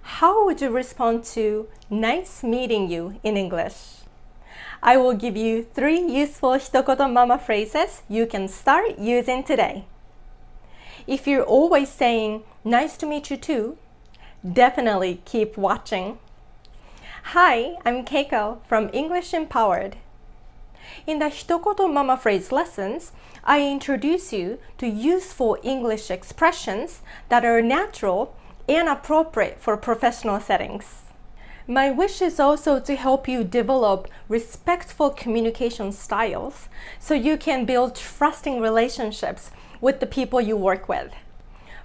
How would you respond to nice meeting you in English? I will give you 3 useful 一言ママ phrases you can start using today. If you're always saying nice to meet you too, definitely keep watching. Hi, I'm Keiko from English-Empowered. In the 一言ママ phrase lessons, I introduce you to useful English expressions that are natural and appropriate for professional settings. My wish is also to help you develop respectful communication styles so you can build trusting relationships with the people you work with.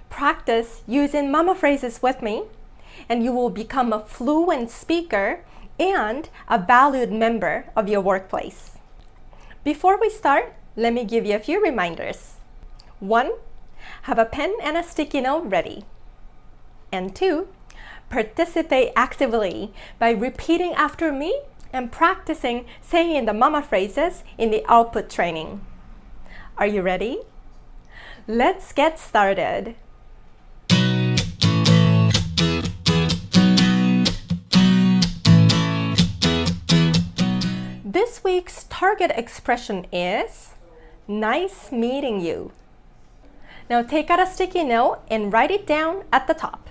Practice using mama phrases with me, and you will become a fluent speaker and a valued member of your workplace. Before we start, let me give you a few reminders. 1. Have a pen and a sticky note ready. And 2. Participate actively by repeating after me and practicing saying the mama phrases in the output training. Are you ready? Let's get started. This week's target expression is nice meeting you. Now take out a sticky note and write it down at the top.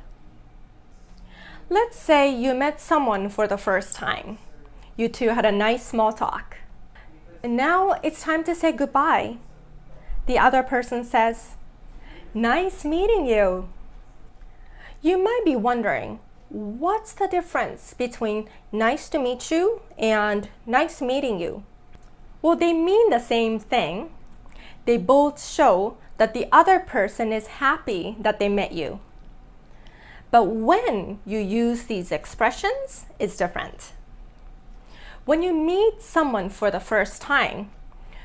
Let's say you met someone for the first time. You two had a nice small talk. And now it's time to say goodbye. The other person says, "Nice meeting you." You might be wondering, what's the difference between nice to meet you and nice meeting you? Well, they mean the same thing. They both show that the other person is happy that they met you. But when you use these expressions, it's different. When you meet someone for the first time,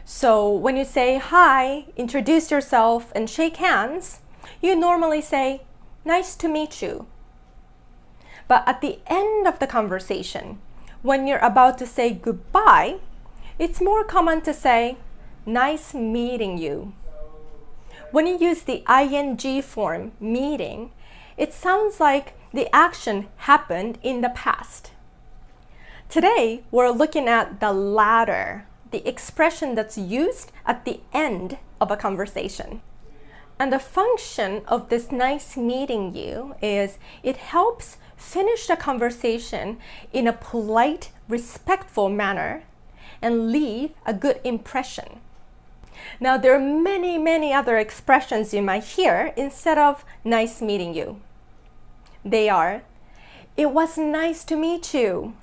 so when you say hi, introduce yourself, and shake hands, you normally say, "Nice to meet you." But at the end of the conversation, when you're about to say goodbye, it's more common to say, "Nice meeting you." When you use the ing form, meeting, it sounds like the action happened in the past. Today, we're looking at the latter, the expression that's used at the end of a conversation. And the function of this nice meeting you is it helps finish the conversation in a polite, respectful manner and leave a good impression. Now, there are many other expressions you might hear instead of nice meeting you. They are, "It was nice to meet you."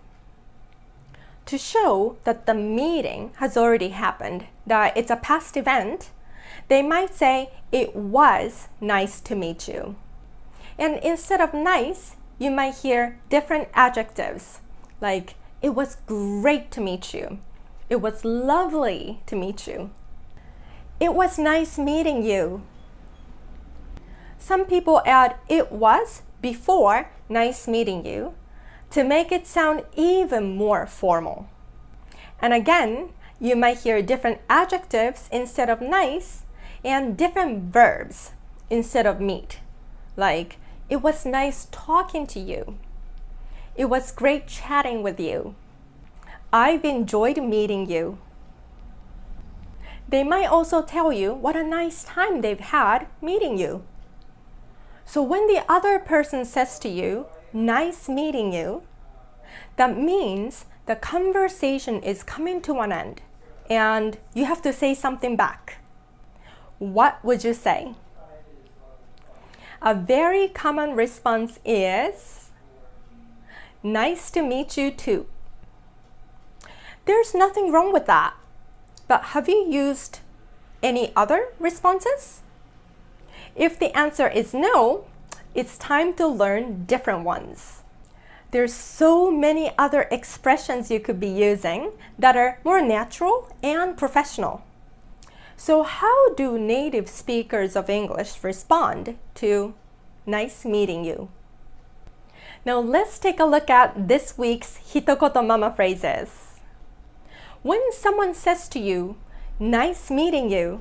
To show that the meeting has already happened, that it's a past event, they might say, "It was nice to meet you." And instead of nice, you might hear different adjectives, like, "It was great to meet you." "It was lovely to meet you." "It was nice meeting you." Some people add "it was" before "nice meeting you" to make it sound even more formal. And again, you might hear different adjectives instead of nice and different verbs instead of meet, like, "It was nice talking to you." "It was great chatting with you." "I've enjoyed meeting you." They might also tell you what a nice time they've had meeting you. So when the other person says to you, "Nice meeting you," that means the conversation is coming to an end and you have to say something back. What would you say? A very common response is, "Nice to meet you too." There's nothing wrong with that, but have you used any other responses? If the answer is no, it's time to learn different ones. There's so many other expressions you could be using that are more natural and professional. So how do native speakers of English respond to "nice meeting you"? Now let's take a look at this week's 一言ママ phrases. When someone says to you, "Nice meeting you,"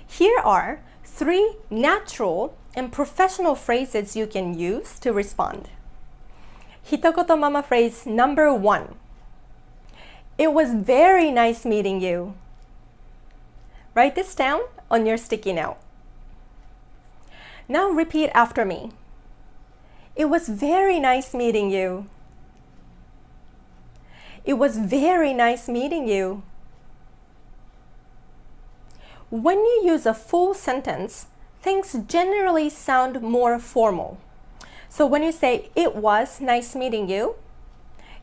here are 3 natural and professional phrases you can use to respond. 一言ママ phrase number 1. It was very nice meeting you. Write this down on your sticky note. Now repeat after me. It was very nice meeting you. It was very nice meeting you. When you use a full sentence, things generally sound more formal. So when you say, it was nice meeting you,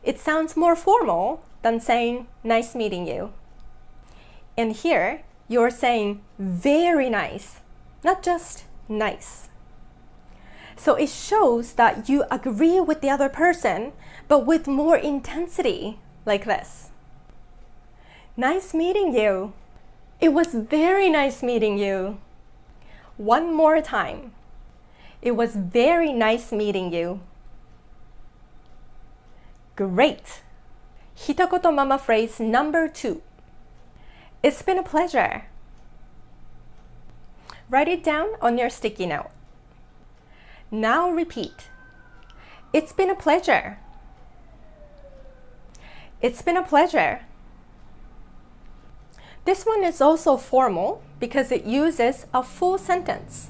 it sounds more formal than saying, nice meeting you. And here, you're saying very nice, not just nice. So it shows that you agree with the other person, but with more intensity, like this. Nice meeting you. It was very nice meeting you. One more time. It was very nice meeting you. Great. 一言ママ phrase number 2. It's been a pleasure. Write it down on your sticky note. Now repeat. It's been a pleasure. It's been a pleasure. This one is also formal because it uses a full sentence.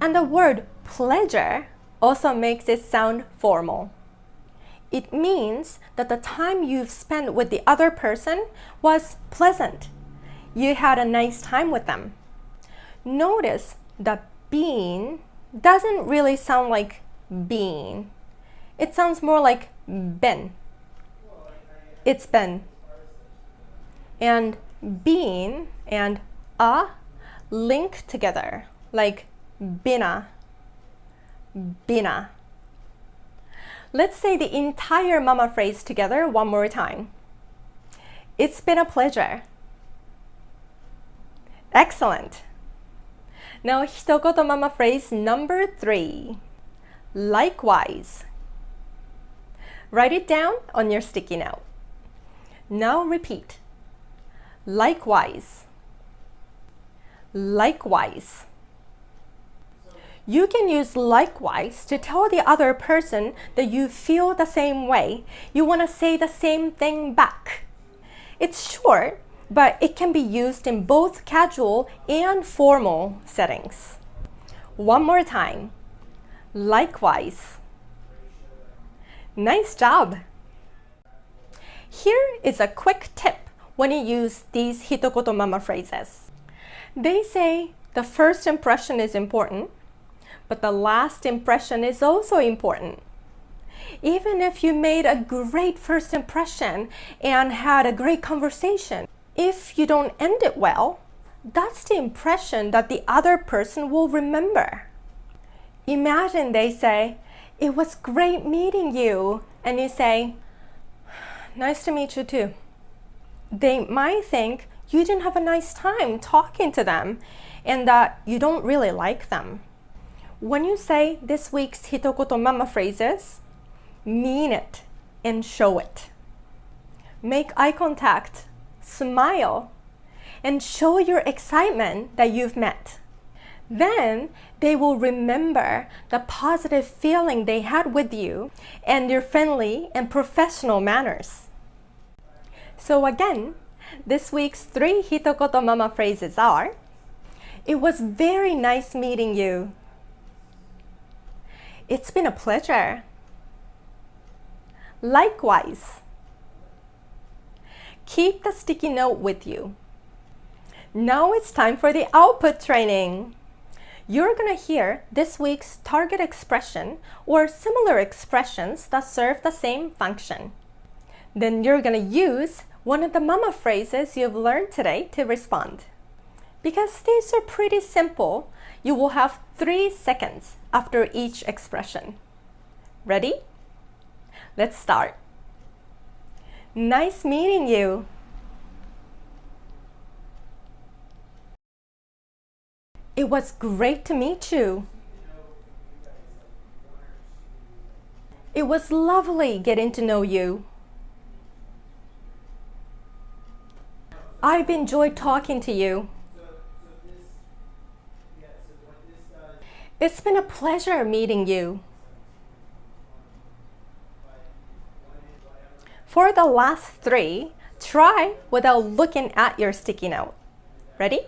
And the word pleasure also makes it sound formal. It means that the time you've spent with the other person was pleasant. You had a nice time with them. Notice that been doesn't really sound like being. It sounds more like been. It's been. And being and a link together, like bina. Bina. Let's say the entire mama phrase together one more time. It's been a pleasure. Excellent. Now, 一言ママ phrase number 3. Likewise. Write it down on your sticky note. Now repeat. Likewise. Likewise. You can use likewise to tell the other person that you feel the same way. You want to say the same thing back. It's short, but it can be used in both casual and formal settings. One more time. Likewise. Nice job. Here is a quick tip when you use these 一言ママ phrases. They say the first impression is important, but the last impression is also important. Even if you made a great first impression and had a great conversation, if you don't end it well, that's the impression that the other person will remember. Imagine they say, it was great meeting you, and you say, nice to meet you too. They might think you didn't have a nice time talking to them and that you don't really like them. When you say this week's 一言ママ phrases, mean it and show it. Make eye contact, smile, and show your excitement that you've met. Then they will remember the positive feeling they had with you and your friendly and professional manners. So again, this week's 3 一言ママ phrases are, it was very nice meeting you. It's been a pleasure. Likewise. Keep the sticky note with you. Now it's time for the output training. You're going to hear this week's target expression or similar expressions that serve the same function. Then you're going to use one of the mama phrases you've learned today to respond. Because these are pretty simple, you will have 3 seconds after each expression. Ready? Let's start. Nice meeting you. It was great to meet you. It was lovely getting to know you. I've enjoyed talking to you. It's been a pleasure meeting you. For the last three, try without looking at your sticky note. Ready?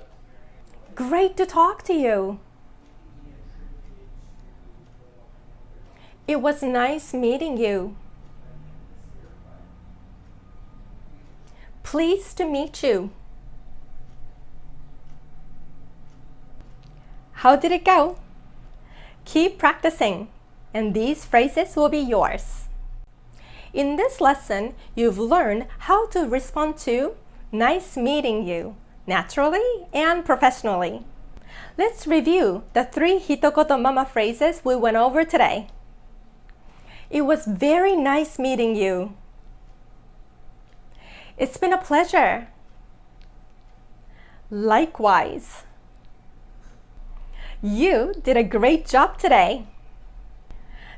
Great to talk to you. It was nice meeting you. Pleased to meet you. How did it go? Keep practicing, and these phrases will be yours. In this lesson, you've learned how to respond to nice meeting you, naturally and professionally. Let's review the 3 hitokoto mama phrases we went over today. It was very nice meeting you. It's been a pleasure. Likewise. You did a great job today.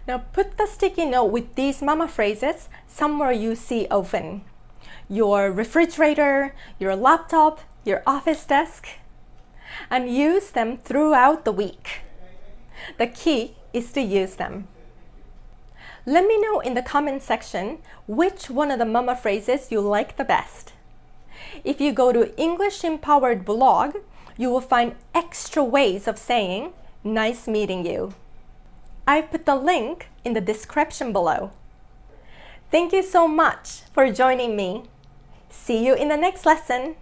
Now put the sticky note with these mama phrases somewhere you see often. Your refrigerator, your laptop, your office desk, and use them throughout the week. The key is to use them. Let me know in the comment section which one of the mama phrases you like the best. If you go to English-Empowered blog, you will find extra ways of saying, nice meeting you. I've put the link in the description below. Thank you so much for joining me. See you in the next lesson.